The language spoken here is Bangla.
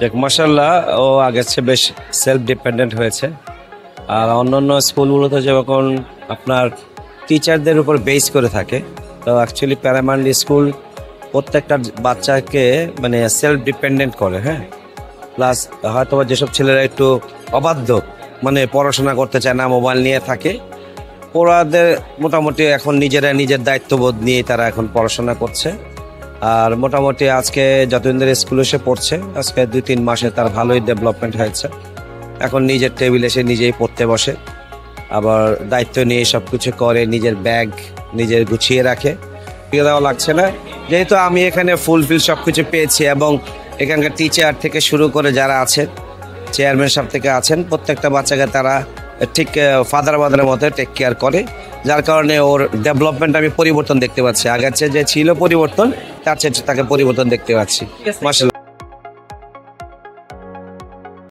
দেখ মাশাআল্লাহ ও আগের চেয়ে বেশ সেলফ ডিপেন্ডেন্ট হয়েছে। আর অন্যান্য স্কুলগুলোতে যেমন আপনার টিচারদের উপর বেস করে থাকে, তো অ্যাকচুয়ালি প্যারামাইন্ড স্কুল প্রত্যেকটা বাচ্চাকে মানে সেলফ ডিপেন্ডেন্ট করে। হ্যাঁ, প্লাস হয়তো যেসব ছেলেরা একটু অবাধ্য, মানে পড়াশোনা করতে চায় না, মোবাইল নিয়ে থাকে, ওরাদের মোটামুটি এখন নিজের দায়িত্ববোধ নিয়ে তারা এখন পড়াশোনা করছে। আর মোটামুটি আজকে যতদিন ধরে স্কুলে এসে পড়ছে, আজকে 2-3 মাসে তার ভালোই ডেভেলপমেন্ট হয়েছে। এখন নিজের টেবিলে এসে নিজেই পড়তে বসে, আবার দায়িত্ব নিয়ে সব কিছু করে, নিজের ব্যাগ নিজের গুছিয়ে রাখে। দেওয়া লাগছে না, যেহেতু আমি এখানে ফুলফিল সব কিছু পেয়েছি এবং এখানকার টিচার থেকে শুরু করে যারা আছেন, চেয়ারম্যান সব থেকে আছেন, প্রত্যেকটা বাচ্চাকে তারা ঠিক ফাদার মাদারের মতো টেক কেয়ার করে, যার কারণে ওর ডেভেলপমেন্ট আমি পরিবর্তন দেখতে পাচ্ছি। আগের চেয়ে যে ছিল পরিবর্তন, তার চেয়ে তাকে পরিবর্তন দেখতে পাচ্ছি মাশাআল্লাহ।